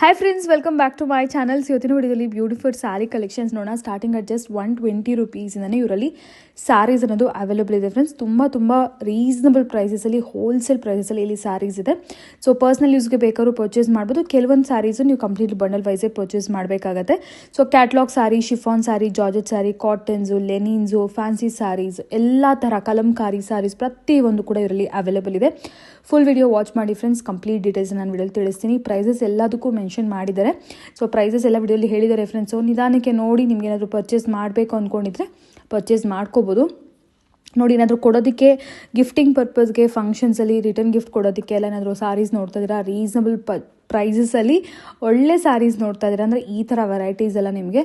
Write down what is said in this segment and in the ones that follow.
Hi friends, welcome back to my channel. ಇವತ್ತಿನ ವಿಡಿಯೋದಲ್ಲಿ beautiful sari collections ನೋಡೋಣ. ಸ್ಟಾರ್ಟಿಂಗ್ ಅಟ್ ಜಸ್ಟ್ 120 rupees ಇಂದಾನೆ ಇವರಲ್ಲಿ ಸ್ಯಾರೀಸ್ ಅನ್ನೋದು ಅವೈಲೇಬಲ್ ಇದೆ ಫ್ರೆಂಡ್ಸ್. ತುಂಬ ರೀಸನಬಲ್ ಪ್ರೈಸಸಲ್ಲಿ, ಹೋಲ್ಸೇಲ್ ಪ್ರೈಸಸಲ್ಲಿ ಇಲ್ಲಿ ಸ್ಯಾರೀಸ್ ಇದೆ. ಸೊ ಪರ್ಸ್ನಲ್ ಯೂಸ್ಗೆ ಬೇಕಾದ್ರೂ ಪರ್ಚೇಸ್ ಮಾಡ್ಬೋದು. ಕೆಲವೊಂದು ಸ್ಯಾರೀಸು ನೀವು ಕಂಪ್ಲೀಟ್ ಬಂಡಲ್ ವೈಸೇ ಪರ್ಚೇಸ್ ಮಾಡಬೇಕಾಗತ್ತೆ. So catalogue sari, chiffon sari, georgette sari, cottons, linens, fancy saris, ಎಲ್ಲ ಥರ ಕಲಂಕಾರಿ ಸ್ಯಾರೀಸ್ ಪ್ರತಿಯೊಂದು ಕೂಡ ಇವರಲ್ಲಿ ಅವೈಲೇಬಲ್ ಇದೆ. ಫುಲ್ ವಿಡಿಯೋ ವಾಚ್ ಮಾಡಿ ಫ್ರೆಂಡ್ಸ್. ಕಂಪ್ಲೀಟ್ ಡೀಟೇಲ್ಸ್ ನಾನು ವಿಡಿಯೋಲಿ ತಿಳಿಸ್ತೀನಿ. ಪ್ರೈಸಸ್ ಎಲ್ಲದಕ್ಕೂ ಮೆನ್ಷನ್ ಮಾಡಿದ್ದಾರೆ. ಸೊ ಪ್ರೈಸಸ್ ಎಲ್ಲ ವಿಡಿಯೋಲಿ ಹೇಳಿದ್ದಾರೆ ಫ್ರೆಂಡ್ಸು. ನಿಧಾನಕ್ಕೆ ನೋಡಿ, ನಿಮ್ಗೆ ಏನಾದರೂ ಪರ್ಚೇಸ್ ಮಾಡಬೇಕು ಅಂದ್ಕೊಂಡಿದ್ರೆ ಪರ್ಚೇಸ್ ಮಾಡ್ಕೋಬೋದು. ನೋಡಿ, ಏನಾದರೂ ಕೊಡೋದಕ್ಕೆ, ಗಿಫ್ಟಿಂಗ್ ಪರ್ಪಸ್ಗೆ, ಫಂಕ್ಷನ್ಸಲ್ಲಿ ರಿಟರ್ನ್ ಗಿಫ್ಟ್ ಕೊಡೋದಕ್ಕೆ ಎಲ್ಲ ಏನಾದರೂ ಸ್ಯಾರೀಸ್ ನೋಡ್ತಾ ಇದ್ದೀರಾ, ರೀಸನಬಲ್ ಪ್ರೈಸಸಲ್ಲಿ ಒಳ್ಳೆ ಸ್ಯಾರೀಸ್ ನೋಡ್ತಾ ಇದ್ದೀರಾ ಅಂದರೆ ಈ ಥರ ವೆರೈಟೀಸ್ ಎಲ್ಲ ನಿಮಗೆ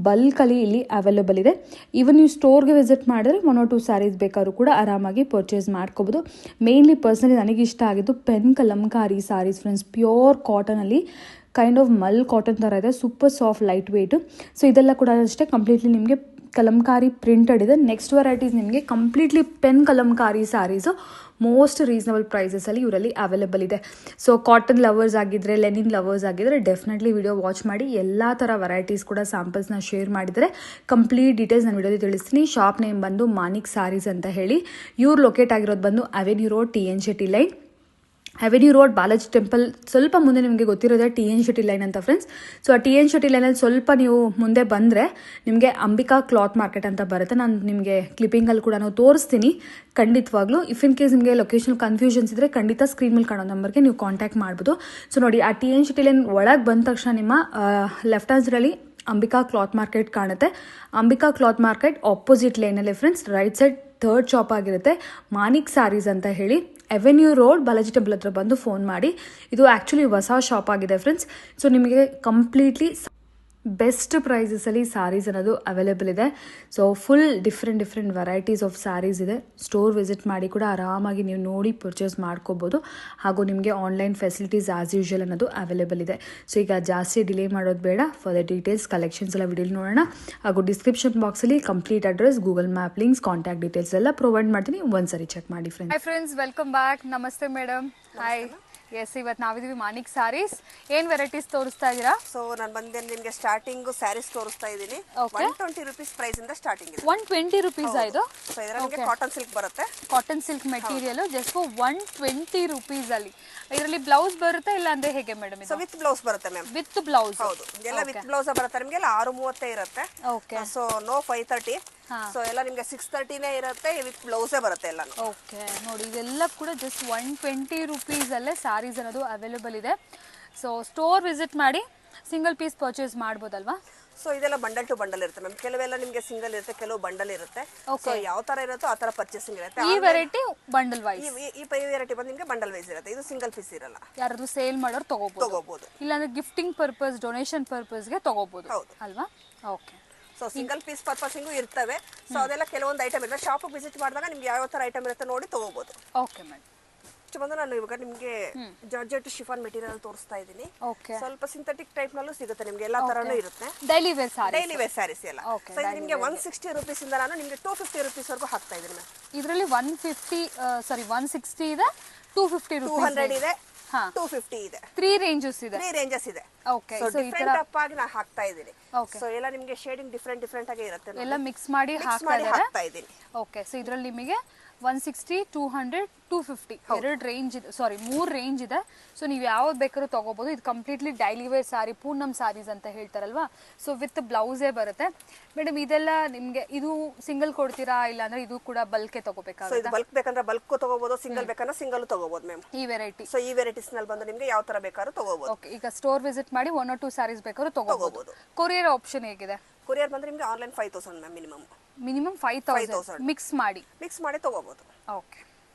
ಬಲ್ಕಲ್ಲಿ ಇಲ್ಲಿ ಅವೈಲೇಬಲ್ ಇದೆ. ಈವನ್ ನೀವು ಸ್ಟೋರ್ಗೆ ವಿಸಿಟ್ ಮಾಡಿದ್ರೆ 1 or 2 ಸ್ಯಾರೀಸ್ ಬೇಕಾದ್ರೂ ಕೂಡ ಆರಾಮಾಗಿ ಪರ್ಚೇಸ್ ಮಾಡ್ಕೋಬೋದು. ಮೇನ್ಲಿ ಪರ್ಸ್ನಲಿ ನನಗೆ ಇಷ್ಟ ಆಗಿದ್ದು pen Kalamkari saris friends. Pure ಕಾಟನಲ್ಲಿ ಕೈಂಡ್ ಆಫ್ ಮಲ್ ಕಾಟನ್ ಥರ ಇದೆ. Super soft, light weight. So ಇದೆಲ್ಲ ಕೂಡ ಅಷ್ಟೇ ಕಂಪ್ಲೀಟ್ಲಿ ನಿಮಗೆ ಕಲಂಕಾರಿ ಪ್ರಿಂಟೆಡ್ ಇದೆ. ನೆಕ್ಸ್ಟ್ ವೆರೈಟೀಸ್ ನಿಮಗೆ completely pen Kalamkari saris most reasonable ಪ್ರೈಸಸಲ್ಲಿ ಇವರಲ್ಲಿ ಅವೈಲೇಬಲ್ ಇದೆ. ಸೊ ಕಾಟನ್ ಲವರ್ಸ್ ಆಗಿದ್ದರೆ, ಲೆನಿನ್ ಲವರ್ಸ್ ಆಗಿದ್ದರೆ ಡೆಫಿನೆಟ್ಲಿ ವಿಡಿಯೋ ವಾಚ್ ಮಾಡಿ. ಎಲ್ಲ ಥರ ವೆರೈಟೀಸ್ ಕೂಡ ಸ್ಯಾಂಪಲ್ಸ್ನ ಶೇರ್ ಮಾಡಿದರೆ ಕಂಪ್ಲೀಟ್ ಡೀಟೇಲ್ಸ್ ನಾನು ವಿಡಿಯೋದಲ್ಲಿ ತಿಳಿಸ್ತೀನಿ. ಶಾಪ್ ನೇಮ್ ಬಂದು ಮಾನಿಕ್ ಸ್ಯಾರೀಸ್ ಅಂತ ಹೇಳಿ. ಇವ್ರು ಲೊಕೇಟ್ ಆಗಿರೋದು ಬಂದು avenue road, TN Shetty line. Avenue road, Balaji temple ಸ್ವಲ್ಪ ಮುಂದೆ ನಿಮಗೆ ಗೊತ್ತಿರೋದೇ TN ಶೆಟ್ಟಿ ಲೈನ್ ಅಂತ ಫ್ರೆಂಡ್ಸ್. ಸೊ ಆ TN ಶೆಟ್ಟಿ ಲೈನಲ್ಲಿ ಸ್ವಲ್ಪ ನೀವು ಮುಂದೆ ಬಂದರೆ ನಿಮಗೆ ಅಂಬಿಕಾ ಕ್ಲಾತ್ ಮಾರ್ಕೆಟ್ ಅಂತ ಬರುತ್ತೆ. ನಾನು ನಿಮಗೆ ಕ್ಲಿಪ್ಪಿಂಗಲ್ಲಿ ಕೂಡ ತೋರಿಸ್ತೀನಿ ಖಂಡಿತವಾಗ್ಲೂ. ಇಫ್ ಇನ್ ಕೇಸ್ ನಿಮಗೆ ಲೊಕೇಶನ್ ಕನ್ಫ್ಯೂಷನ್ಸ್ ಇದ್ದರೆ ಖಂಡಿತ ಸ್ಕ್ರೀನ್ ಮೇಲೆ ಕಾಣೋ ನಂಬರ್ಗೆ ನೀವು ಕಾಂಟ್ಯಾಕ್ಟ್ ಮಾಡ್ಬೋದು. ಸೊ ನೋಡಿ, ಆ TN ಶೆಟ್ಟಿ ಲೈನ್ ಒಳಗೆ ಬಂದ ತಕ್ಷಣ ನಿಮ್ಮ ಲೆಫ್ಟ್ ಹ್ಯಾಂಡ್ಸಲ್ಲಿ ಅಂಬಿಕಾ ಕ್ಲಾತ್ ಮಾರ್ಕೆಟ್ ಕಾಣುತ್ತೆ. ಅಂಬಿಕಾ ಕ್ಲಾತ್ ಮಾರ್ಕೆಟ್ ಆಪೋಸಿಟ್ ಲೈನಲ್ಲಿ friends right side 3rd shop ಆಗಿರುತ್ತೆ ಮಾನಿಕ್ ಸ್ಯಾರೀಸ್ ಅಂತ ಹೇಳಿ. ಅವೆನ್ಯೂ ರೋಡ್, ಬಾಲಾಜಿ ಟೆಂಪಲ್ ಹತ್ರ ಬಂದು ಫೋನ್ ಮಾಡಿ. ಇದು ಆ್ಯಕ್ಚುಲಿ ಹೊಸ ಶಾಪ್ ಆಗಿದೆ ಫ್ರೆಂಡ್ಸ್. ಸೊ ನಿಮಗೆ ಕಂಪ್ಲೀಟ್ಲಿ ಬೆಸ್ಟ್ ಪ್ರೈಸಸಲ್ಲಿ ಸ್ಯಾರೀಸ್ ಅನ್ನೋದು ಅವೈಲೇಬಲ್ ಇದೆ. So full different varieties of sarees ಇದೆ. ಸ್ಟೋರ್ ವಿಸಿಟ್ ಮಾಡಿ ಕೂಡ ಆರಾಮಾಗಿ ನೀವು ನೋಡಿ ಪರ್ಚೇಸ್ ಮಾಡ್ಕೋಬೋದು. ಹಾಗೂ ನಿಮಗೆ ಆನ್ಲೈನ್ ಫೆಸಿಲಿಟೀಸ್ ಆ್ಯಸ್ ಯೂಶುವಲ್ ಅನ್ನೋದು ಅವೈಲೇಬಲ್ ಇದೆ. ಸೊ ಈಗ ಜಾಸ್ತಿ ಡಿಲೇ ಮಾಡೋದು ಬೇಡ. ಫಾರ್ ದ ಡೀಟೇಲ್ಸ್, ಕಲೆಕ್ಷನ್ಸ್ ಎಲ್ಲ ವಿಡಿಯೋಲಿ ನೋಡೋಣ. ಹಾಗೂ ಡಿಸ್ಕ್ರಿಪ್ಷನ್ ಬಾಕ್ಸಲ್ಲಿ complete address, Google map links, contact details ಎಲ್ಲ ಪ್ರೊವೈಡ್ ಮಾಡ್ತೀನಿ. ಒಂದ್ಸರಿ ಚೆಕ್ ಮಾಡಿ friends. Hi friends, welcome back. ನಮಸ್ತೆ ಮೇಡಮ್. ಹಾಯ್. ಎಸ್, ಇವತ್ತು ನಾವಿದೀವಿ ಮಾನಿಕ್ ಸ್ಯಾರೀಸ್. ಏನ್ ವೆರೈಟೀಸ್ ತೋರಿಸ್ತಾ ಇದೀರಾ? ಸೊ ನಾನು ಬಂದೆ ನಿಮಗೆ ಸ್ಟಾರ್ಟಿಂಗ್ ಸ್ಯಾರೀಸ್ ತೋರಿಸ್ತಾ ಇದ್ದೀನಿ. 120 rupees ಪ್ರೈಸ್ ಇಂದ ಸ್ಟಾರ್ಟಿಂಗ್ ಇದೆ. 120 rupees ಇದು. ಸೊ ಇದರಲ್ಲಿ ಕಾಟನ್ ಸಿಲ್ಕ್ ಬರುತ್ತೆ. Cotton silk material just 120 rupees ಅಲ್ಲಿ. ಇದರಲ್ಲಿ ಬ್ಲೌಸ್ ಬರುತ್ತೆ ಇಲ್ಲ ಅಂದ್ರೆ ಹೇಗೆ ಮೇಡಮ್? ಸೊ ವಿತ್ ಬ್ಲೌಸ್ ಬರುತ್ತೆ ಮ್ಯಾಮ್. With blouse? ಹೌದು, ಎಲ್ಲ ವಿತ್ ಬ್ಲೌಸ್ ಬರುತ್ತೆ. ನಿಮಗೆ 6:30 ಇರುತ್ತೆ. ಓಕೆ. So no 5:30. ಸೊ ಎಲ್ಲ ನಿಮಗೆ 6:30ನೇ ಇರುತ್ತೆ. ವಿತ್ ಬ್ಲೌಸೇ ಬರುತ್ತೆ ಎಲ್ಲ. ಓಕೆ, ನೋಡಿ ಇದೆಲ್ಲ ಕೂಡ ಜಸ್ಟ್ 120 rupees ಅಲ್ಲೇ ಸ್ಯಾರೀಸ್ ಅನ್ನೋದು ಅವೈಲೇಬಲ್ ಇದೆ. ಸೊ ಸ್ಟೋರ್ ವಿಸಿಟ್ ಮಾಡಿ ಸಿಂಗಲ್ ಪೀಸ್ ಪರ್ಚೇಸ್ ಮಾಡ್ಬೋದಲ್ವಾ? ಸೊ ಇದೆಲ್ಲ ಬಂಡಲ್ ಟು ಬಂಡಲ್ ಇರುತ್ತೆ ಮ್ಯಾಮ್. ಕೆಲವೆಲ್ಲ ನಿಮಗೆ ಸಿಂಗಲ್ ಇರುತ್ತೆ, ಕೆಲವು ಬಂಡಲ್ ಇರುತ್ತೆ. ಸೊ ಯಾವ ತರ ಇರುತ್ತೋ ಆ ತರ ಪರ್ಚೇಸಿಂಗ್ ಇರುತ್ತೆ. ಈ ವೆರೈಟಿ ಬಂಡಲ್ ವೈಸ್, ಈ ವೆರೈಟಿ ಬಂದು ನಿಮಗೆ ಬಂಡಲ್ ವೈಸ್ ಇರುತ್ತೆ. ಇದು ಸಿಂಗಲ್ ಪೀಸ್ ಇರಲ್ಲ. ಯಾರಾದ್ರೂ ಸೇಲ್ ಮಾಡೋರು ತಗೋಬಹುದು, ಇಲ್ಲಾಂದ್ರೆ ಗಿಫ್ಟಿಂಗ್ ಪರ್ಪಸ್, ಡೊನೇಷನ್ ಪರ್ಪಸ್ಗೆ ತಗೋಬಹುದು ಅಲ್ವಾ? ಓಕೆ. ಸೊ ಸಿಂಗಲ್ ಪೀಸ್ ಪರ್ಪಸಿಂಗು ಇರ್ತವೆ. ಸೊ ಅದೆಲ್ಲ ಕೆಲವೊಂದು ಐಟಮ್ ಇರುತ್ತೆ. ಶಾಪ್ ವಿಸಿಟ್ ಮಾಡಿದಾಗ ನಿಮ್ಗೆ ಯಾವ ತರ ಐಟಮ್ ಇರುತ್ತೆ ನೋಡಿ ತಗೋಬಹುದು. Okay madam. ಬಂದು ನಾನು ಇವಾಗ ನಿಮಗೆ ಜಾರ್ಜೆಟ್ ಶಿಫಾನ್ ಮೆಟೀರಿಯಲ್ ತೋರಿಸ್ತಾ ಇದ್ದೀನಿ. ಸ್ವಲ್ಪ ಸಿಂಥೆಟಿಕ್ ಟೈಪ್ ನಲ್ಲೂ ಸಿಗುತ್ತೆ ನಿಮ್ಗೆ. ಎಲ್ಲಾ ತರನೂ ಇರುತ್ತೆ. ಡೈಲಿ ವೇರ್ ಸ್ಯಾರೀಸ್ ಎಲ್ಲ. ಸೊ ಇದು ನಿಮಗೆ 160 rupees ಇಂದ ನಾನು ನಿಮಗೆ 250 rupees ವರೆಗೂ ಹಾಕ್ತಾ ಇದ್ದೀನಿ ಮ್ಯಾಮ್. ಇದರಲ್ಲಿ 160 ಇದೆ, 250 rupees 200 ಇದೆ, 250 ಇದೆ. 3 ranges ಇದೆ. ಓಕೆ. ಸೊ ಡಿಫರೆಂಟ್ ಅಪ್ ಆಗಿ ನಾನು ಹಾಕ್ತಾ ಇದ್ದೀನಿ. ಸೊ ಎಲ್ಲ ನಿಮಗೆ ಶೇಡಿಂಗ್ ಡಿಫರೆಂಟ್ ಆಗಿ ಇರುತ್ತೆ. ಎಲ್ಲ ಮಿಕ್ಸ್ ಮಾಡಿ ಹಾಕ್ತಾ ಇದ್ದೀನಿ. ಓಕೆ. ಸೊ ಇದರಲ್ಲಿ ನಿಮಗೆ 160, 200, 250 ಎರಡು ರೇಂಜ್ ಇದೆ. ಸಾರಿ, 3 ರೇಂಜ್ ಇದೆ. ಸೊ ನೀವು ಯಾವ್ದು ಬೇಕಾದ್ರೂ ತಗೋಬಹುದು. ಇದು completely daily wear sari, Poonam saris ಅಂತ ಹೇಳ್ತಾರಲ್ವಾ. ಸೊ ವಿತ್ ಬ್ಲೌಸೇ ಬರುತ್ತೆ ಮೇಡಮ್. ಇದೆಲ್ಲ ನಿಮ್ಗೆ ಇದು ಸಿಂಗಲ್ ಕೊಡ್ತೀರಾ ಇಲ್ಲ ಅಂದ್ರೆ ಇದು ಕೂಡ ಬಲ್ಕ್ ತಗೋಬೇಕಾಗುತ್ತೆ? ಬಲ್ಕ್ ಬೇಕಂದ್ರೆ ಬಲ್ಕ್ ತಗೋಬಹುದು, ಸಿಂಗಲ್ ಬೇಕಂದ್ರೆ ಸಿಂಗಲ್ ತಗೋಬಹುದು ಮ್ಯಾಮ್. ಈ ವೆರೈಟಿ. ಸೊ ಈ ವೆರೈಟೀಸ್ ನಲ್ಲಿ ಬಂದು ನಿಮ್ಗೆ ಯಾವ ತರ ಬೇಕಾದ್ರೂ ತಗೋಬಹುದು. ಓಕೆ. ಈಗ ಸ್ಟೋರ್ ವಿಸಿಟ್ ಮಾಡಿ 1 or 2 ಸ್ಯಾರೀಸ್ ಬೇಕಾದ್ರೂ ತಗೋಬಹುದು. ಕೊರಿಯರ್ ಆಪ್ಷನ್ ಹೇಗಿದೆ? ಕೊರಿಯರ್ ಬಂದ್ರೆ ನಿಮ್ಗೆ ಆನ್ಲೈನ್ 5,000 ಮ್ಯಾಮ್. ಮಿನಿಮಮ್ 5,000 ಮಿಕ್ಸ್ ಮಾಡಿ ತಗೋಬಹುದು. ಓಕೆ.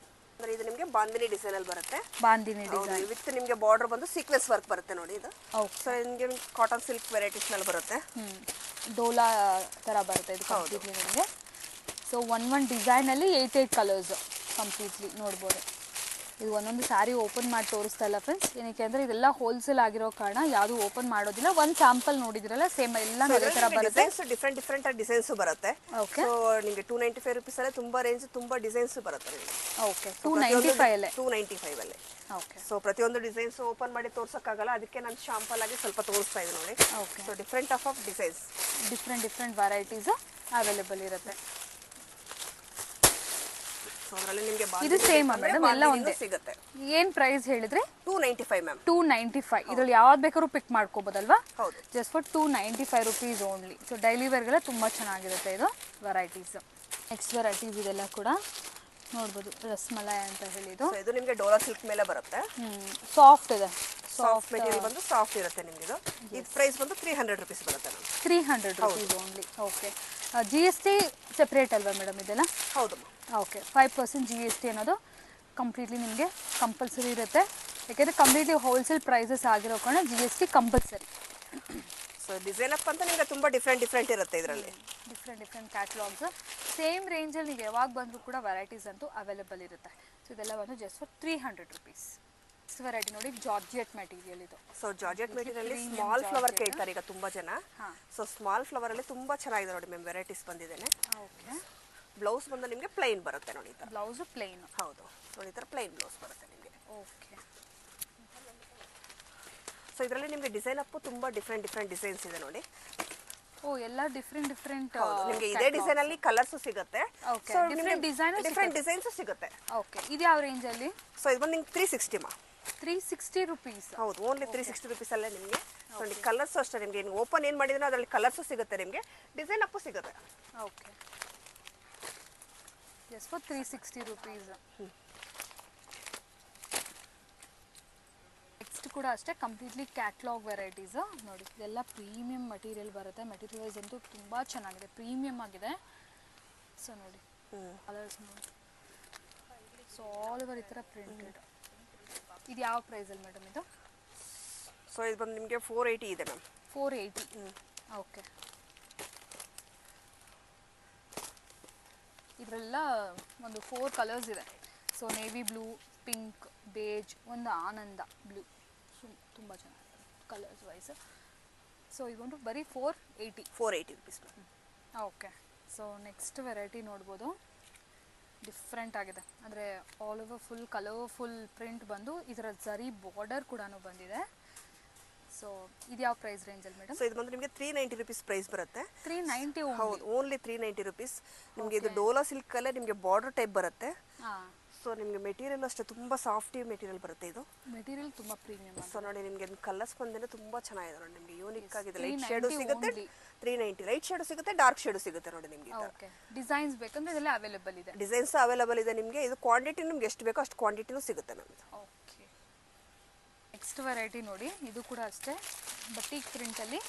ಅಂದ್ರೆ ಇದು ನಿಮಗೆ ಬಾಂದಿನಿ ಡಿಸೈನ್ ಅಲ್ಲಿ ಬರುತ್ತೆ. ಬಾಂದಿನಿ ಡಿಸೈನ್ ವಿತ್ ನಿಮಗೆ ಬಾರ್ಡರ್ ಬಂದು ಸೀಕ್ವೆನ್ಸ್ ವರ್ಕ್ ಬರುತ್ತೆ ನೋಡಿ ಇದು. ಸೊ ನಿಮಗೆ ಕಾಟನ್ ಸಿಲ್ಕ್ ವೆರೈಟೀಸ್ ನಲ್ಲಿ ಬರುತ್ತೆ. ಡೋಲಾ ತರ ಬರುತ್ತೆ ಇದು ಕಂಪ್ಲೀಟ್ಲಿ ನಿಮಗೆ. ಸೊ 1 ಡಿಸೈನ್ ಅಲ್ಲಿ 8 ಕಲರ್ಸ್ ಕಂಪ್ಲೀಟ್ಲಿ ನೋಡಬಹುದು. ಇದು ಒಂದೊಂದು ಸ್ಯಾರಿ ಓಪನ್ ಮಾಡಿ ತೋರಿಸ್ತಾ ಇಲ್ಲ ಫ್ರೆಂಡ್ಸ್, ಏನಕ್ಕೆ ಅಂದರೆ ಇದೆಲ್ಲ ಹೋಲ್ಸೇಲ್ ಆಗಿರೋ ಕಾರಣ ಯಾವುದು ಓಪನ್ ಮಾಡೋದಿಲ್ಲ. ಒಂದು ಸ್ಯಾಂಪಲ್ ನೋಡಿದ್ರಲ್ಲ ಸೇಮ್ ಎಲ್ಲ ಅದೇ ಥರ ಬರುತ್ತೆ. ಡಿಫ್ರೆಂಟ್ ಡಿಸೈನ್ಸ್ ಬರುತ್ತೆ. ಓಕೆ, ಸೊ ನಿಮಗೆ 295 ರುಪೀಸ್ ಅಲ್ಲೇ ತುಂಬಾ ರೇಂಜ್ ತುಂಬಾ ಡಿಸೈನ್ಸ್ ಬರುತ್ತೆ ನಿಮಗೆ. ಓಕೆ, 295 ಅಲ್ಲೇ. 295 ಅಲ್ಲೇ. ಓಕೆ, ಸೊ ಪ್ರತಿಯೊಂದು ಡಿಸೈನ್ಸ್ ಓಪನ್ ಮಾಡಿ ತೋರ್ಸಕ್ಕಾಗಲ್ಲ, ಅದಕ್ಕೆ ನಾನು ಶಾಂಪಲ್ ಆಗಿ ಸ್ವಲ್ಪ ತೋರಿಸ್ತಾ ಇದ್ದೀನಿ ನೋಡಿ. Okay, so different of designs, different varieties available ಇರುತ್ತೆ. ಸೊ ಅದರಲ್ಲಿ ನಿಮಗೆ ಇದು ಸೇಮ್ ಮೇಡಮ್, ಎಲ್ಲ ಒಂದೇ ಸಿಗುತ್ತೆ. ಏನು ಪ್ರೈಸ್ ಹೇಳಿದ್ರೆ 295 ಮ್ಯಾಮ್. 295. ಇದ್ರಲ್ಲಿ ಯಾವ್ದು ಬೇಕಾದ್ರೂ ಪಿಕ್ ಮಾಡ್ಕೋಬೋದಲ್ವಾ? ಹೌದು, just for 295 rupees only. So daily ವೇರ್ಗೆಲ್ಲ ತುಂಬ ಚೆನ್ನಾಗಿರುತ್ತೆ ಇದು ವೆರೈಟೀಸ್. ನೆಕ್ಸ್ಟ್ ವೆರೈಟೀಸ್ ಇದೆಲ್ಲ ಕೂಡ ನೋಡ್ಬೋದು, ರಸ್ಮಲಾಯ್ ಅಂತ ಹೇಳಿದ್ದು. ಇದು ನಿಮಗೆ ಡೋಲಾ ಸಿಲ್ಕ್ ಮೇಲೆ ಬರುತ್ತೆ. ಸಾಫ್ಟ್ ಇದೆ, ಸಾಫ್ಟ್ ಮೆಟೀರಿಯಲ್ ಬಂದು ಸಾಫ್ಟ್ ಇರುತ್ತೆ ನಿಮಗೆ. ಇದು ಪ್ರೈಸ್ ಬಂದು 300 ರುಪೀಸ್ ಬರುತ್ತೆ ma'am. 300 rupees only. Okay, GST separate ಅಲ್ವಾ ಮೇಡಮ್ ಇದೆಲ್ಲ? ಹೌದು. ಓಕೆ, 5% GST ಅನ್ನೋದು ಕಂಪ್ಲೀಟ್ಲಿ ನಿಮಗೆ ಕಂಪಲ್ಸರಿ ಇರುತ್ತೆ. ಯಾಕೆಂದರೆ ಕಂಪ್ಲೀಟ್ಲಿ ಹೋಲ್ಸೇಲ್ ಪ್ರೈಸಸ್ ಆಗಿರೋ ಕಾರಣ GST compulsory. So design up ಅಂತ ನಿಮಗೆ ತುಂಬ ಡಿಫ್ರೆಂಟ್ ಇರುತ್ತೆ ಇದರಲ್ಲಿ. ಡಿಫ್ರೆಂಟ್ ಕ್ಯಾಟ್ಲಾಗ್ಸ್ ಸೇಮ್ ರೇಂಜಲ್ಲಿ ನೀವು ಯಾವಾಗ ಬಂದರೂ ಕೂಡ ವೆರೈಟೀಸ್ ಅಂತೂ ಅವೈಲೇಬಲ್ ಇರುತ್ತೆ. ಸೊ ಇದೆಲ್ಲ ಬಂದು just for 300 rupees. Next variety ನೋಡಿ, ಜಾರ್ಜೆಟ್ ಮೆಟೀರಿಯಲ್ ಇದು. So georgette material small flower ಕೇಳ್ತಾರೆ ಈಗ ತುಂಬ ಜನ. ಸೊ ಸ್ಮಾಲ್ ಫ್ಲವರ್ ಅಲ್ಲಿ ತುಂಬಾ ಚೆನ್ನಾಗಿದೆ ನೋಡಿ ಮ್ಯಾಮ್, ವೆರೈಟೀಸ್ ಬಂದಿದ್ದೇನೆ. ಓಕೆ, ಬ್ಲೌಸ್ ಬಂದು ನಿಮಗೆ ಪ್ಲೈನ್ ಬರುತ್ತೆ ನೋಡಿ. Blouse plain. ಹೌದು ನೋಡಿ, ಈ ಥರ ಪ್ಲೈನ್ ಬ್ಲೌಸ್ ಬರುತ್ತೆ ನಿಮಗೆ. ಓಕೆ, ಸೊ ಇದರಲ್ಲಿ ನಿಮಗೆ ಡಿಸೈನ್ ಅಪ್ ತುಂಬಾ ಡಿಫ್ರೆಂಟ್ ಡಿಸೈನ್ಸ್ ಇದೆ ನೋಡಿ. ಓ, ಎಲ್ಲ ಡಿಫ್ರೆಂಟ್ ನಿಮಗೆ ಇದೇ ಡಿಸೈನ್ ಅಲ್ಲಿ ಕಲರ್ಸ್ ಸಿಗುತ್ತೆ. ಓಕೆ, ಸೊ ಡಿಫ್ರೆಂಟ್ ಡಿಸೈನ್ಸ್ ಸಿಗುತ್ತೆ. ಓಕೆ, ಇದು ಯಾವ ರೇಂಜ್ ಅಲ್ಲಿ? ಸೊ ಇದು ಬಂದು ನಿಮ್ಗೆ 360 ಮಾ. 360 ರುಪೀಸ್. ಹೌದು, ಓನ್ಲಿ 360 ರುಪೀಸ್ ಅಲ್ಲೇ ನಿಮಗೆ. ನೋಡಿ ಕಲರ್ಸ್ ಅಷ್ಟೇ ನಿಮಗೆ, ನೀವು ಓಪನ್ ಏನು ಮಾಡಿದ್ರೆ ಅದರಲ್ಲಿ ಕಲರ್ಸ್ ಸಿಗುತ್ತೆ ನಿಮಗೆ, ಡಿಸೈನ್ ಅಪ್ ಸಿಗುತ್ತೆ. Okay, just for 360 rupees. Next ಕೂಡ ಅಷ್ಟೇ ಕಂಪ್ಲೀಟ್ಲಿ ಕ್ಯಾಟ್ಲಾಗ್ ವೆರೈಟೀಸ್ ನೋಡಿ. ಇದೆಲ್ಲ ಪ್ರೀಮಿಯಂ ಮಟೀರಿಯಲ್ ಬರುತ್ತೆ. ಮೆಟೀರಿಯಲ್ ವೈಸ್ ಅಂತೂ ತುಂಬ ಚೆನ್ನಾಗಿದೆ, ಪ್ರೀಮಿಯಂ ಆಗಿದೆ. ಸೊ ನೋಡಿ ಕಲರ್ಸ್ ನೋಡಿ, ಸೊ ಆಲ್ ಓವರ್ ಈ ಥರ ಪ್ರಿಂಟೆಡ್. ಇದು ಯಾವ ಪ್ರೈಸಲ್ಲಿ ಮೇಡಮ್ ಇದು? ಸೊ ಇದು ಬಂದು ನಿಮಗೆ 480 ಇದೆ ಮ್ಯಾಮ್. 480. ಓಕೆ, ಇದರೆಲ್ಲ ಒಂದು 4 ಕಲರ್ಸ್ ಇದೆ. So navy blue, pink, beige, ಒಂದು ಆನಂದ ಬ್ಲೂ. ತುಂಬ ಚೆನ್ನಾಗಿದೆ ಕಲರ್ಸ್ ವೈಸ್. ಸೊ ಇದೊಂದು ಬರೀ 480 rupees. Okay, so next variety ನೋಡ್ಬೋದು, ಡಿಫ್ರೆಂಟ್ ಆಗಿದೆ. ಅಂದರೆ all over full colourful print ಬಂದು ಇದರ ಜರಿ ಬಾರ್ಡರ್ ಕೂಡ ಬಂದಿದೆ. ಸೊ ಇದು ಯಾವ ಪ್ರೈಸ್ ರೇಂಜಲ್ಲಿ ಮೇಡಮ್? ಸೊ ಇದು ಬಂದು ನಿಮಗೆ 390 ರುಪೀಸ್ ಪ್ರೈಸ್ ಬರುತ್ತೆ. 390. ಹೌದು, ಓನ್ಲಿ 390 ರುಪೀಸ್. ನಿಮಗೆ ಇದು ಡೋಲಾ ಸಿಲ್ಕ್ ಅಲ್ಲೇ ನಿಮಗೆ ಬಾರ್ಡರ್ ಟೈಪ್ ಬರುತ್ತೆ. ಸೊ ನಿಮಗೆ ಮೆಟೀರಿಯಲ್ ಅಷ್ಟೇ ತುಂಬ ಸಾಫ್ಟ್ ಮೆಟೀರಿಯಲ್ ಬರುತ್ತೆ. ಇದು ಮೆಟೀರಿಯಲ್ ತುಂಬ ಪ್ರೀಮಿಯಂ. ಸೊ ನೋಡಿ ನಿಮಗೆ ಕಲರ್ಸ್ ಬಂದೇನೆ ತುಂಬಾ ಚೆನ್ನಾಗಿದೆ ನೋಡಿ, ನಿಮಗೆ ಯೂನಿಕ್ ಆಗಿದೆ. ಲೈಟ್ ಶೇಡು ಸಿಗುತ್ತೆ 390, ಲೈಟ್ ಶೇಡು ಸಿಗುತ್ತೆ, ಡಾರ್ಕ್ ಶೇಡು ಸಿಗುತ್ತೆ ನೋಡಿ ನಿಮಗೆ. ಓಕೆ, ಡಿಸೈನ್ಸ್ ಬೇಕಂದ್ರೆ ಇದೆಲ್ಲ ಅವೈಲೇಬಲ್ ಇದೆ. ಡಿಸೈನ್ಸ್ ಅವೈಲೇಬಲ್ ಇದೆ ನಿಮಗೆ. ಇದು ಕ್ವಾಂಟಿಟಿ ನಿಮ್ಗೆ ಎಷ್ಟು ಬೇಕೋ ಅಷ್ಟು ಕ್ವಾಂಟಿಟಿನೂ ಸಿಗುತ್ತೆ ಮ್ಯಾಮ್. ಓಕೆ, ನೆಕ್ಸ್ಟ್ ವೆರೈಟಿ ನೋಡಿ, ಇದು ಕೂಡ ಅಷ್ಟೇ ಬಟೀಕ್ ಪ್ರಿಂಟಲ್ಲಿ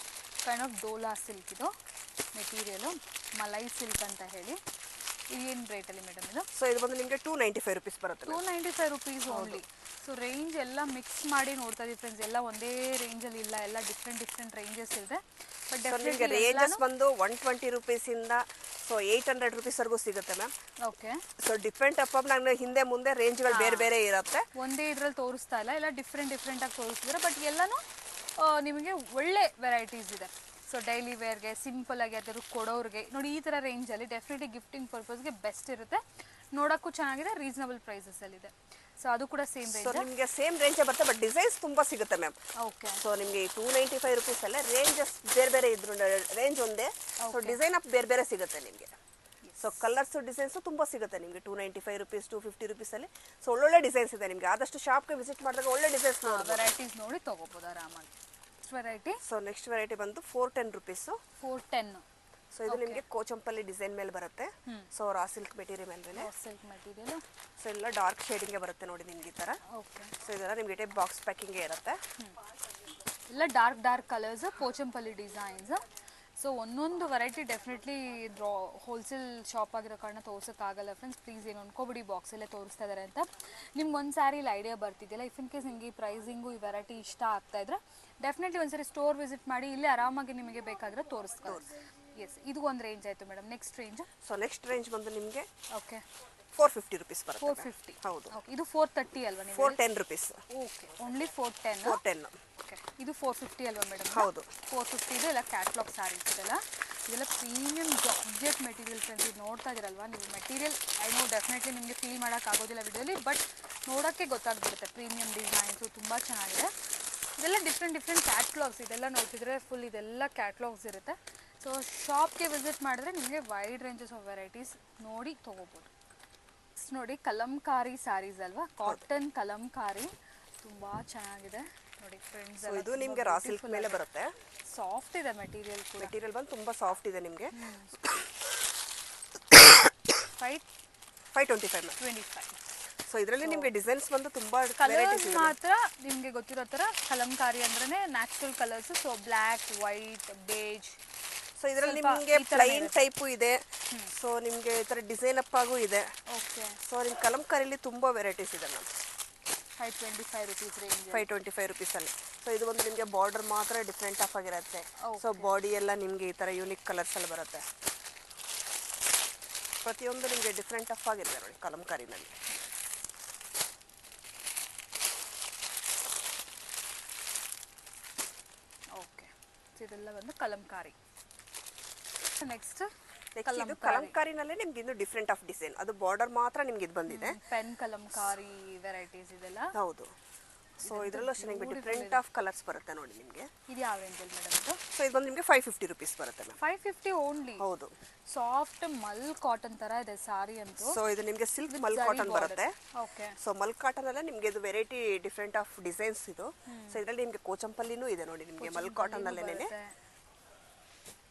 ಕೈಂಡ್ ಆಫ್ ಡೋಲಾ ಸಿಲ್ಕ್. ಇದು ಮೆಟೀರಿಯಲು ಮಲೈ ಸಿಲ್ಕ್ ಅಂತ ಹೇಳಿ. ಏನು ರೇಟಲ್ಲಿ ಮೇಡಮ್ ಇದು? ಸೊ ಇದು ಬಂದು ನಿಮಗೆ 295 ರುಪೀಸ್ ಬರುತ್ತೆ. 295 ರುಪೀಸ್ ಓನ್ಲಿ. ಸೊ ರೇಂಜ್ ಎಲ್ಲ ಮಿಕ್ಸ್ ಮಾಡಿ ನೋಡ್ತಾ ಇದ್ದೀವಿ ಫ್ರೆಂಡ್ಸ್, ಎಲ್ಲ ಒಂದೇ ರೇಂಜಲ್ಲಿ ಇಲ್ಲ, ಎಲ್ಲ ಡಿಫ್ರೆಂಟ್ ರೇಂಜಸ್ ಇದೆ. ಬಟ್ ನಿಮಗೆ ರೇಂಜಸ್ ಬಂದು 120 ರುಪೀಸಿಂದ ಸೊ 800 ರುಪೀಸ್ವರೆಗೂ ಸಿಗುತ್ತೆ ma'am. Okay, so different up ನಾನು ಹಿಂದೆ ಮುಂದೆ ರೇಂಜ್ಗಳು ಬೇರೆ ಇರುತ್ತೆ. ಒಂದೇ ಇದರಲ್ಲಿ ತೋರಿಸ್ತಾ ಇಲ್ಲ, ಎಲ್ಲ ಡಿಫ್ರೆಂಟ್ ಆಗಿ ತೋರಿಸ್ತಿದ್ದಾರೆ. ಬಟ್ ಎಲ್ಲನೂ ನಿಮಗೆ ಒಳ್ಳೆ ವೆರೈಟೀಸ್ ಇದೆ. ಸೊ ಡೈಲಿ ವೇರ್ಗೆ ಸಿಂಪಲ್ ಆಗಿ ಯಾವ್ದಾದ್ರು ಕೊಡೋರಿಗೆ ನೋಡಿ, ಈ ಥರ ರೇಂಜಲ್ಲಿ ಡೆಫಿನೆಟ್ಲಿ ಗಿಫ್ಟಿಂಗ್ ಪರ್ಪಸ್ಗೆ ಬೆಸ್ಟ್ ಇರುತ್ತೆ. ನೋಡೋಕ್ಕೂ ಚೆನ್ನಾಗಿದೆ, ರೀಸನಬಲ್ ಪ್ರೈಸಸಲ್ಲಿದೆ. ಸೊ ಅದು ಕೂಡ ಸೇಮ್ ರೇಂಜ್. ನಿಮಗೆ ಸೇಮ್ ರೇಂಜೇ ಬರುತ್ತೆ, ಬಟ್ ಡಿಸೈನ್ಸ್ ತುಂಬ ಸಿಗುತ್ತೆ ಮ್ಯಾಮ್. ಓಕೆ, ಸೊ ನಿಮಗೆ 295 ರುಪೀಸ್ ಅಲ್ಲೇ ರೇಂಜಸ್ ಬೇರೆ ಇದ್ರು, ರೇಂಜ್ ಒಂದೇ. ಸೊ ಡಿಸೈನ್ ಅಪ್ ಬೇರೆ ಸಿಗುತ್ತೆ ನಿಮಗೆ. ಸೊ ಕಲರ್ಸ್ ಡಿಸೈನ್ಸ್ ತುಂಬ ಸಿಗುತ್ತೆ ನಿಮಗೆ 295 ರುಪೀಸ್, 250 ರುಪೀಸಲ್ಲಿ. ಸೊ ಒಳ್ಳೊಳ್ಳೆ ಡಿಸೈನ್ಸ್ ಇದೆ ನಿಮಗೆ. ಆದಷ್ಟು ಶಾಪ್ಗೆ ವಿಸಿಟ್ ಮಾಡಿದಾಗ ಒಳ್ಳೆ ಡಿಸೈನ್ಸ್ ವೆರೈಟೀಸ್ ನೋಡಿ ತಗೋಬೋದು ಆರಾಮಾಗಿ. ವೆರೈಟಿ, ಸೊ ನೆಕ್ಸ್ಟ್ ವೆರೈಟಿ ಬಂದು 410 ರುಪೀಸು. 410. ಸೊ ಇದು ನಿಮಗೆ ಕೋಚಂಪಲ್ಲಿ ಡಿಸೈನ್ ಮೇಲೆ ಬರುತ್ತೆ. ಸೊ ರಾ ಸಿಲ್ಕ್ ಮೆಟೀರಿಯಲ್ ಮೇಲೆ. Silk material. ಸೊ ಎಲ್ಲ ಡಾರ್ಕ್ ಶೇಡಿಂಗ್ಗೆ ಬರುತ್ತೆ ನೋಡಿ ನಿಮ್ಗೆ ಈ ಥರ. ಓಕೆ, ಸೊ ಇದೆಲ್ಲ ನಿಮಗೆ ಟೈಪ್ ಬಾಕ್ಸ್ ಪ್ಯಾಕಿಂಗ್ಗೆ ಇರುತ್ತೆ. ಎಲ್ಲ dark colours, Pochampally designs. So ಒಂದೊಂದು ವೆರೈಟಿ ಡೆಫಿನೆಟ್ಲಿ ಹೋಲ್ಸೇಲ್ ಶಾಪ್ ಆಗಿರೋ ಕಾರಣ ತೋರ್ಸೋಕ್ಕಾಗಲ್ಲ ಫ್ರೆಂಡ್ಸ್. ಪ್ಲೀಸ್ ಏನು ಅನ್ಕೋಬಿಡಿ, ಬಾಕ್ಸಲ್ಲೇ ತೋರಿಸ್ತಾ ಇದ್ದಾರೆ ಅಂತ. ನಿಮ್ಗೆ ಒಂದು ಸ್ಯಾರಿಲಿ ಐಡಿಯಾ ಬರ್ತಿದೆಯಲ್ಲ, ಇಫ್ ಇನ್ ಕೇಸ್ ನಿಮಗೆ ಈ ಪ್ರೈಸಿಂಗು ಈ ವೆರೈಟಿ ಇಷ್ಟ ಆಗ್ತಾ ಇದ್ರೆ ಡೆಫಿನೆಟ್ಲಿ ಒಂದ್ಸರಿ ಸ್ಟೋರ್ ವಿಸಿಟ್ ಮಾಡಿ, ಇಲ್ಲೇ ಆರಾಮಾಗಿ ನಿಮಗೆ ಬೇಕಾದರೆ ತೋರಿಸ್ತಾರೆ. ಎಸ್, ಇದು ಒಂದು ರೇಂಜ್ ಆಯಿತು madam. Next range? So next range ಬಂದು ನಿಮಗೆ ಓಕೆ 450 rupees ಬರುತ್ತೆ. 450. ಹೌದು. ಓಕೆ, ಇದು 430 ಅಲ್ವಾ ನೀವು? 410 rupees. Okay, only 410. 410. ಓಕೆ, ಇದು 450 ಅಲ್ವಾ ಮೇಡಮ್? ಹೌದು. 450 ಇದೆ. ಎಲ್ಲ ಕ್ಯಾಟ್ಲಾಗ್ ಸ್ಯಾರೀಸ್ ಇದೆಲ್ಲ. ಇದೆಲ್ಲ ಪ್ರೀಮಿಯಂ ಜಾರ್ಜೆಟ್ ಮೆಟೀರಿಯಲ್ ಫ್ರೆಂಡ್ಸ್. ಇದು ನೋಡ್ತಾ ಇದ್ದೀರಲ್ವಾ ನೀವು, ಮೆಟೀರಿಯಲ್ ಐ ನೋ ಡೆಫಿನೆಟ್ಲಿ ನಿಮಗೆ ಫೀಲ್ ಮಾಡೋಕ್ಕಾಗೋದಿಲ್ಲ ವಿಡಿಯೋಲಿ, ಬಟ್ ನೋಡೋಕ್ಕೆ ಗೊತ್ತಾಗ್ಬಿಡುತ್ತೆ. ಪ್ರೀಮಿಯಂ ಡಿಸೈನ್ಸು ತುಂಬ ಚೆನ್ನಾಗಿದೆ. ಇದೆಲ್ಲ ಡಿಫ್ರೆಂಟ್ ಕ್ಯಾಟ್ಲಾಗ್ಸ್. ಇದೆಲ್ಲ ನೋಡ್ತಿದ್ರೆ ಫುಲ್ ಇದೆಲ್ಲ ಕ್ಯಾಟ್ಲಾಗ್ಸ್ ಇರುತ್ತೆ. ಸೊ ಶಾಪ್ಗೆ ವಿಸಿಟ್ ಮಾಡಿದ್ರೆ ನಿಮಗೆ ವೈಡ್ ರೇಂಜಸ್ ಆಫ್ ವೆರೈಟೀಸ್ ನೋಡಿ ತೊಗೋಬೋದು. ನೋಡಿ, ಕಲಂಕಾರಿ ಸ್ಯಾರೀಸ್ ಅಲ್ವಾ, ಕಾಟನ್ ಕಲಂಕಾರಿ ತುಂಬ ಚೆನ್ನಾಗಿದೆ ನೋಡಿ ಫ್ರೆಂಡ್ಸ್. ಇದು ನಿಮಗೆ ರಾ ಸಿಲ್ಕ್ ಮೇಲೆ ಬರುತ್ತೆ. ಸಾಫ್ಟ್ ಇದೆ ಮೆಟೀರಿಯಲ್ ಕೂಡ. ಮೆಟೀರಿಯಲ್ ಬಂದು ತುಂಬ ಸಾಫ್ಟ್ ಇದೆ ನಿಮಗೆ. 525. ಸೊ ಇದರಲ್ಲಿ ನಿಮಗೆ ಡಿಸೈನ್ಸ್ ಬಂದು ತುಂಬಾ ಕಲರ್ಸ್ ಮಾತ್ರ ನಿಮಗೆ ಗೊತ್ತಿರೋ ಥರ ಕಲಂಕಾರಿ ಅಂದ್ರೆ natural colours. So black, white, beige. So ಇದರಲ್ಲಿ ನಿಮಗೆ ಪ್ಲೈನ್ ಟೈಪು ಇದೆ. ಸೊ ನಿಮಗೆ ಈ ಥರ ಡಿಸೈನ್ ಅಪ್ ಆಗೂ ಇದೆ. ಓಕೆ. ಸೊ ನಿಮ್ಮ ಕಲಂಕಾರಿಲಿ ತುಂಬ ವೆರೈಟೀಸ್ ಇದೆ ಮ್ಯಾಮ್. 525 rupees range. 525 rupees ಅಲ್ಲಿ. ಸೊ ಇದು ಒಂದು ನಿಮಗೆ ಬಾರ್ಡರ್ ಮಾತ್ರ ಡಿಫ್ರೆಂಟ್ ಆಫ್ ಆಗಿರುತ್ತೆ. ಸೊ ಬಾಡಿ ಎಲ್ಲ ನಿಮಗೆ ಈ ಥರ ಯೂನಿಕ್ ಕಲರ್ಸ್ ಅಲ್ಲಿ ಬರುತ್ತೆ. ಪ್ರತಿಯೊಂದು ನಿಮಗೆ ಡಿಫ್ರೆಂಟ್ ಆಫ್ ಆಗಿದೆ ನೋಡಿ ಕಲಂಕಾರಿನಲ್ಲಿ. ಓಕೆ, ಇದೆಲ್ಲ ಬಂದು ಕಲಂಕಾರಿ. ನೆಕ್ಸ್ಟ್ ಇದು ಕಲಂಕಾರಿನಲ್ಲೇ ನಿಮ್ಗೆ ಇನ್ನು ಡಿಫ್ರೆಂಟ್ ಆಫ್ ಡಿಸೈನ್. ಅದು ಬಾರ್ಡರ್ ಮಾತ್ರ ನಿಮ್ಗೆ ಇದು ಬಂದಿದೆ. ಪೆನ್ ಕಲಂಕಾರಿ ವೆರೈಟೀಸ್ ಇದೆಲ್ಲ. ಹೌದು. ಸೊ ಇದರಲ್ಲೂ ಅಷ್ಟೇ ನಿಮಗೆ ಡಿಫ್ರೆಂಟ್ ಆಫ್ ಕಲರ್ಸ್ ಬರುತ್ತೆ ನೋಡಿ ನಿಮಗೆ. ಇದು ಯಾವ ರೇಂಜಲ್ಲಿ ಮೇಡಮ್ ಇದು? ಸೊ ಇದು ಬಂದು ನಿಮಗೆ 550 rupees ಬರುತ್ತೆ ಮ್ಯಾಮ್. 550 ಓನ್ಲಿ? ಹೌದು. ಸಾಫ್ಟ್ ಮಲ್ ಕಾಟನ್ ತರ ಇದೆ ಸಾರಿ ಅಂತೂ. ಸೊ ಇದು ನಿಮಗೆ ಸಿಲ್ಕ್ ಮಲ್ ಕಾಟನ್ ಬರುತ್ತೆ. ಓಕೆ. ಸೊ ಮಲ್ ಕಾಟನ್ ಅಲ್ಲ ನಿಮಗೆ ಇದು ವೆರೈಟಿ ಡಿಫ್ರೆಂಟ್ ಆಫ್ ಡಿಸೈನ್ಸ್ ಇದು. ಸೊ ಇದರಲ್ಲಿ ನಿಮಗೆ ಕೋಚಂಪಲ್ಲಿನೂ ಇದೆ ನೋಡಿ ನಿಮಗೆ ಮಲ್ ಕಾಟನ್ ಅಲ್ಲೇನೆ.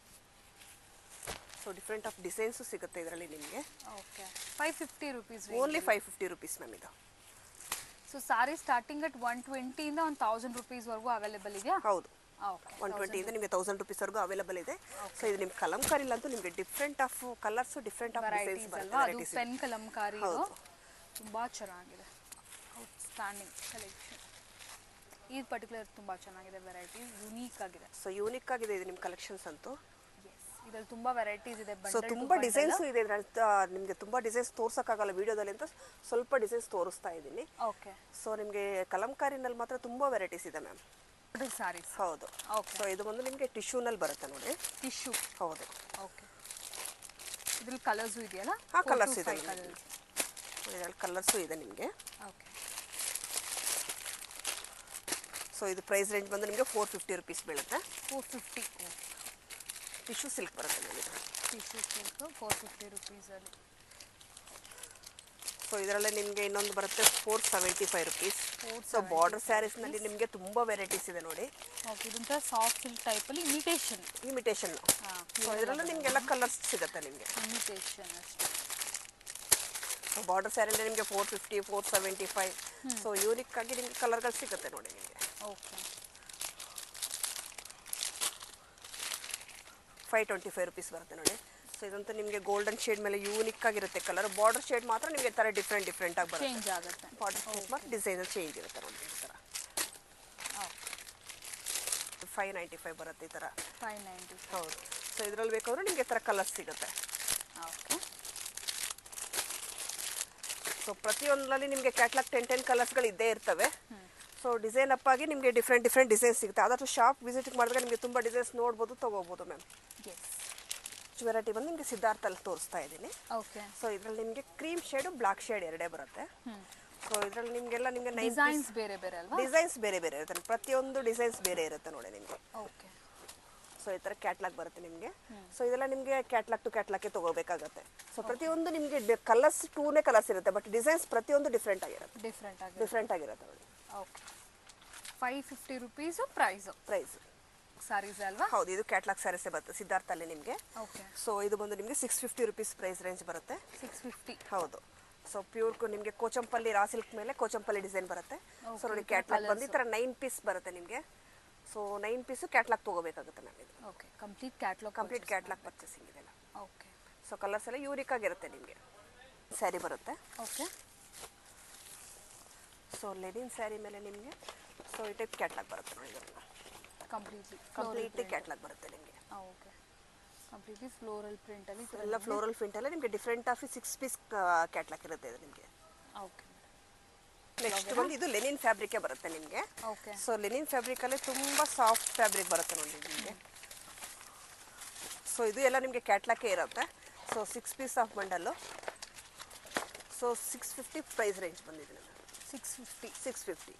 ಸೊ ಡಿಫ್ರೆಂಟ್ ಆಫ್ ಡಿಸೈನ್ಸ್ ಸಿಗುತ್ತೆ ಇದರಲ್ಲಿ ನಿಮಗೆ. Okay. 550 rupees. Only 550 rupees ma'am ಇದು. ಸೊ ಸಾರಿ ಸ್ಟಾರ್ಟಿಂಗ್ ಅಟ್ 120 ಇಂದ 1000 rupees ವರೆಗೂ ಅವೈಲೇಬಲ್ ಇದೆಯಾ? ಹೌದು. ಓಕೆ. 120 ಇಂದ ನಿಮಗೆ 1000 rupees ವರೆಗೂ ಅವೈಲೇಬಲ್ ಇದೆ. ಸೊ ಇದು ನಿಮ್ಮ ಕಲಂಕಾರಿ ಅಂತೂ ನಿಮಗೆ different of colours, different of designs ಬರುತ್ತೆ. ಅದು ಪೆನ್ ಕಲಂಕಾರಿ ಇದು ತುಂಬಾ ಚೆನ್ನಾಗಿದೆ. Outstanding collection. ಈ ಪರ್ಟಿಕ್ಯುಲರ್ ತುಂಬಾ ಚೆನ್ನಾಗಿದೆ, ವೆರೈಟಿ ಯೂನಿಕ್ ಆಗಿದೆ. ಸೊ ಯೂನಿಕ್ ಆಗಿದೆ ಇದು ನಿಮ್ಮ ಕಲೆಕ್ಷನ್ಸ್ ಅಂತೂ. ಇದರಲ್ಲಿ ತುಂಬಾ ವೆರೈಟೀಸ್ ಇದೆ. ಸೊ ತುಂಬಾ ಡಿಸೈನ್ಸ್ ಇದೆ ನಿಮಗೆ. ತುಂಬಾ ಡಿಸೈನ್ಸ್ ತೋರ್ಸಕ್ಕಾಗಲ್ಲ ವಿಡಿಯೋದಲ್ಲಿ ಅಂತ ಸ್ವಲ್ಪ ಡಿಸೈನ್ಸ್ ತೋರಿಸ್ತಾ ಇದ್ದೀನಿ. ಓಕೆ. ಸೊ ನಿಮಗೆ ಕಲಂಕಾರಿನಲ್ಲಿ ಮಾತ್ರ ತುಂಬಾ ವೆರೈಟೀಸ್ ಇದೆ ಮ್ಯಾಮ್. ಸಾರೀಸ್. ಹೌದು. ಸೊ ಇದು ಬಂದು ನಿಮಗೆ ಟಿಶ್ಯೂನಲ್ಲಿ ಬರುತ್ತೆ ನೋಡಿ. ಟಿಶ್ಯೂ. ಹೌದು. ಓಕೆ. ಇದ್ರಲ್ಲಿ ಕಲರ್ಸು ಇದೆಯಲ್ಲ? ಹಾಂ, ಕಲರ್ಸ್ ಇದೆ. ಇದರಲ್ಲಿ ಕಲರ್ಸು ಇದೆ ನಿಮಗೆ. ಓಕೆ. ಸೊ ಇದು ಪ್ರೈಸ್ ರೇಂಜ್ ಬಂದು ನಿಮಗೆ 450 rupees ಬೀಳುತ್ತೆ. 450. ಟಿಶ್ಯೂ ಸಿಲ್ಕ್ ಬರುತ್ತೆ ನಿಮಗೆ. ಟಿಶ್ಯೂ ಸಿಲ್ಕ್ 450 rupees ಅಲ್ಲಿ. ಸೊ ಇದರಲ್ಲೇ ನಿಮಗೆ ಇನ್ನೊಂದು ಬರುತ್ತೆ 475 rupees. ಸೊ ಬಾರ್ಡರ್ ಸ್ಯಾರೀಸ್ನಲ್ಲಿ ನಿಮಗೆ ತುಂಬ ವೆರೈಟೀಸ್ ಇದೆ ನೋಡಿ. ಓಕೆ. ಇದೊಂಥರ ಸಾಫ್ಟ್ ಸಿಲ್ಕ್ ಟೈಪಲ್ಲಿ ಇಮಿಟೇಷನ್. ಸೊ ಇದರಲ್ಲೂ ನಿಮಗೆಲ್ಲ ಕಲರ್ಸ್ ಸಿಗುತ್ತೆ ನಿಮಗೆ. ಇಮಿಟೇಷನ್ ಅಷ್ಟೇ. ಸೊ ಬಾರ್ಡರ್ ಸ್ಯಾರಿಯಲ್ಲಿ ನಿಮಗೆ 450, 475. ಸೊ ಯೂನಿಕ್ ಆಗಿ ನಿಮಗೆ ಕಲರ್ಗಳು ಸಿಗುತ್ತೆ ನೋಡಿ ನಿಮಗೆ. ಓಕೆ. 525 rupees ಬರುತ್ತೆ ನೋಡಿ. ಸೊ ಇದಂತೂ ನಿಮಗೆ ಗೋಲ್ಡನ್ ಶೇಡ್ ಮೇಲೆ ಯೂನಿಕ್ ಆಗಿರುತ್ತೆ ಕಲರ್. ಬಾರ್ಡರ್ ಶೇಡ್ ಮಾತ್ರ ನಿಮಗೆ ಥರ ಡಿಫ್ರೆಂಟ್ ಆಗಿ ಬರುತ್ತೆ. ಚೇಂಜ್ ಆಗುತ್ತೆ. ಬಾರ್ಡರ್ ಶೇಡ್ ಮಾತ್ರ ಡಿಸೈನ್ ಚೇಂಜ್ ಇರುತ್ತೆ ನೋಡಿ ಈ ಥರ. 595 ಬರುತ್ತೆ ಈ ಥರ. 590. ಹೌದು. ಸೊ ಇದರಲ್ಲಿ ಬೇಕಾದ್ರೆ ನಿಮಗೆ ಥರ ಕಲರ್ಸ್ ಸಿಗುತ್ತೆ. ಓಕೆ. ಸೊ ಪ್ರತಿಯೊಂದರಲ್ಲಿ ನಿಮಗೆ ಕ್ಯಾಟ್ಲಾಗ್ 10 ಕಲರ್ಸ್ಗಳು ಇದ್ದೇ ಇರ್ತವೆ. ಸೊ ಡಿಸೈನ್ ಅಪ್ ಆಗಿ ನಿಮಗೆ ಡಿಫ್ರೆಂಟ್ ಡಿಸೈನ್ಸ್ ಸಿಗುತ್ತೆ. ಆದಷ್ಟು ಶಾಪ್ ವಿಸಿಟ್ ಮಾಡಿದ್ರೆ ನಿಮಗೆ ತುಂಬ ಡಿಸೈನ್ಸ್ ನೋಡ್ಬೋದು, ತೊಗೋಬೋದು ಮ್ಯಾಮ್. ವೆರೈಟಿ ಬಂದು ನಿಮಗೆ ಸಿದ್ಧಾರ್ಥಲ್ಲಿ ತೋರಿಸ್ತಾ ಇದ್ದೀನಿ. ಓಕೆ. ಸೊ ಇದರಲ್ಲಿ ನಿಮಗೆ ಕ್ರೀಮ್ ಶೇಡು, ಬ್ಲಾಕ್ ಶೇಡ್ ಎರಡೇ ಬರುತ್ತೆ. ಸೊ ಇದರಲ್ಲಿ ನಿಮಗೆಲ್ಲ ನಿಮಗೆ ಡಿಸೈನ್ಸ್ ಬೇರೆ ಬೇರೆ ಅಲ್ವಾ? ಡಿಸೈನ್ಸ್ ಬೇರೆ ಬೇರೆ ಇರುತ್ತೆ. ಪ್ರತಿಯೊಂದು ಡಿಸೈನ್ಸ್ ಬೇರೆ ಇರುತ್ತೆ ನೋಡಿ ನಿಮಗೆ. ಓಕೆ. ಸೊ ಈ ಥರ ಕ್ಯಾಟ್ಲಾಗ್ ಬರುತ್ತೆ ನಿಮಗೆ. ಸೊ ಇದೆಲ್ಲ ನಿಮಗೆ ಕ್ಯಾಟ್ಲಾಗ್ ಟು ಕ್ಯಾಟ್ಲಾಗ್ಗೆ ತೊಗೋಬೇಕಾಗತ್ತೆ. ಸೊ ಪ್ರತಿಯೊಂದು ನಿಮಗೆ ಕಲರ್ಸ್ 2 ಕಲರ್ಸ್ ಇರುತ್ತೆ, ಬಟ್ ಡಿಸೈನ್ಸ್ ಪ್ರತಿಯೊಂದು ಡಿಫ್ರೆಂಟ್ ಆಗಿರುತ್ತೆ. ಡಿಫ್ರೆಂಟ್ ಆಗಿರುತ್ತೆ ನೋಡಿ. ಓಕೆ. 550 rupees ಪ್ರೈಸ್ ಸಾರೀಸ್ ಅಲ್ವಾ? ಹೌದು. ಇದು ಕ್ಯಾಟ್ಲಾಗ್ ಸ್ಯಾರೀಸೇ ಬರುತ್ತೆ ಸಿದ್ಧಾರ್ಥಲ್ಲಿ ನಿಮಗೆ. ಓಕೆ. ಸೊ ಇದು ಬಂದು ನಿಮಗೆ 650 rupees ಪ್ರೈಸ್ ರೇಂಜ್ ಬರುತ್ತೆ. 650. ಹೌದು. ಸೊ ಪ್ಯೂರ್ ನಿಮಗೆ ಕೋಚಂಪಲ್ಲಿ ರಾ ಸಿಲ್ಕ್ ಮೇಲೆ ಕೋಚಂಪಲ್ಲಿ ಡಿಸೈನ್ ಬರುತ್ತೆ. ಸೊ ನೋಡಿ ಕ್ಯಾಟ್ಲಾಗ್ ಬಂದು ಈ ಥರ 9 ಪೀಸ್ ಬರುತ್ತೆ ನಿಮಗೆ. ಸೊ 9 ಪೀಸು ಕ್ಯಾಟ್ಲಾಗ್ ತೊಗೋಬೇಕಾಗುತ್ತೆ ಮ್ಯಾಮ್ ಇದು. ಓಕೆ. ಕಂಪ್ಲೀಟ್ ಕ್ಯಾಟ್ಲಾಗ್ ಪರ್ಚೇಸಿಂಗ್ ಇದೆಲ್ಲ. ಓಕೆ. ಸೊ ಕಲರ್ಸ್ ಎಲ್ಲ ಯೂನಿಕ್ ಆಗಿರುತ್ತೆ ನಿಮಗೆ. ಸ್ಯಾರಿ ಬರುತ್ತೆ. ಓಕೆ. ಸೊ ಲೆನಿನ್ ಸ್ಯಾರಿ ಮೇಲೆ ನಿಮಗೆ ಸೊ ಈ ಟೈಪ್ ಕ್ಯಾಟ್ಲಾಗ್ ಬರುತ್ತೆ ನೋಡಿ. ಇದನ್ನು ಕಂಪ್ಲೀಟ್ಲಿ ಕ್ಯಾಟ್ಲಾಗ್ ಬರುತ್ತೆ ನಿಮಗೆ. ಓಕೆ. ಕಂಪ್ಲೀಟ್ಲಿ ಫ್ಲೋರಲ್ ಪ್ರಿಂಟಲ್ಲಿ ಎಲ್ಲ ಫ್ಲೋರಲ್ ಪ್ರಿಂಟಲ್ಲೇ ನಿಮಗೆ ಡಿಫ್ರೆಂಟ್ ಆಫ್ 6 ಪೀಸ್ ಕ್ಯಾಟ್ಲಾಕ್ ಇರುತ್ತೆ ಇದು ನಿಮಗೆ. ಓಕೆ. ನೆಕ್ಸ್ಟ್ ಬಂದು ಇದು ಲೆನಿನ್ ಫ್ಯಾಬ್ರಿಕೇ ಬರುತ್ತೆ ನಿಮಗೆ. ಓಕೆ. ಸೊ ಲೆನಿನ್ ಫ್ಯಾಬ್ರಿಕಲ್ಲೇ ತುಂಬ ಸಾಫ್ಟ್ ಫ್ಯಾಬ್ರಿಕ್ ಬರುತ್ತೆ ನೋಡಿ ನಿಮಗೆ. ಸೊ ಇದು ಎಲ್ಲ ನಿಮಗೆ ಕ್ಯಾಟ್ಲಾಕೇ ಇರುತ್ತೆ. So 6 piece of bundle. So 650 price range ಬಂದಿದೆ ನಿಮಗೆ. 650.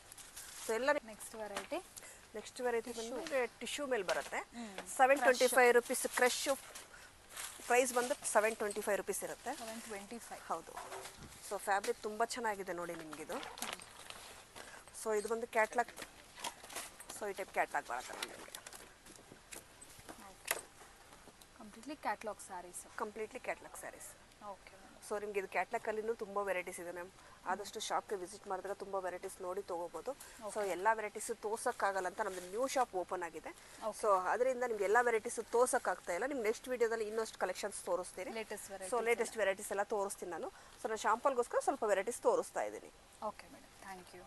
ಸೊ ಎಲ್ಲ ನೆಕ್ಸ್ಟ್ ವೆರೈಟಿ. ನೆಕ್ಸ್ಟ್ ವೆರೈಟಿ ಬಂದು ಟಿಶ್ಯೂ ಮೇಲೆ ಬರುತ್ತೆ. 725 ರುಪೀಸ್ ಕ್ರಶ್ ಪ್ರೈಸ್ ಬಂದು 725 ರುಪೀಸ್ ಇರುತ್ತೆ. 725. ಹೌದು. ಸೊ ಫ್ಯಾಬ್ರಿಕ್ ತುಂಬ ಚೆನ್ನಾಗಿದೆ ನೋಡಿ ನಿಮಗಿದು. ಸೊ ಇದು ಬಂದು ಕ್ಯಾಟ್ಲಾಗ್. ಸೊ ಈ ಟೈಪ್ ಕ್ಯಾಟ್ಲಾಗ್ ಬರುತ್ತೆ ನಿಮಗೆ. Completely catalogue saris. Completely catalogue saris. Okay. So ನಿಮ್ಗೆ ಇದು ಕ್ಯಾಟ್ಲಾಗಲ್ಲಿನೂ ತುಂಬ ವೆರೈಟೀಸ್ ಇದೆ ಮ್ಯಾಮ್. ಆದಷ್ಟು ಶಾಪ್ಗೆ ವಿಸಿಟ್ ಮಾಡಿದಾಗ ತುಂಬ ವೆರೈಟೀಸ್ ನೋಡಿ ತೊಗೋಬೋದು. ಸೊ ಎಲ್ಲ ವೆರೈಟೀಸು ತೋರ್ಸೋಕ್ಕಾಗಲ್ಲ ಅಂತ ನಮ್ಮದು ನ್ಯೂ ಶಾಪ್ ಓಪನ್ ಆಗಿದೆ. ಸೊ ಅದರಿಂದ ನಿಮ್ಗೆ ಎಲ್ಲ ವೆರೈಟೀಸು ತೋರ್ಸೋಕ್ಕಾಗ್ತಾ ಇಲ್ಲ. ನಿಮ್ಗೆ ನೆಕ್ಸ್ಟ್ ವೀಡಿಯೋದಲ್ಲಿ ಇನ್ನಷ್ಟು ಕಲೆಕ್ಷನ್ಸ್ ತೋರಿಸ್ತೀನಿ. ಸೊ ಲೇಟೆಸ್ಟ್ ವೆರೈಟೀಸ್ ಎಲ್ಲ ತೋರಿಸ್ತೀನಿ ನಾನು. ಸೊ ನಾನು ಶಾಂಪಲ್ಗೋಸ್ಕರ ಸ್ವಲ್ಪ ವೆರೈಟೀಸ್ ತೋರಿಸ್ತಾ ಇದ್ದೀನಿ. Okay madam, thank you.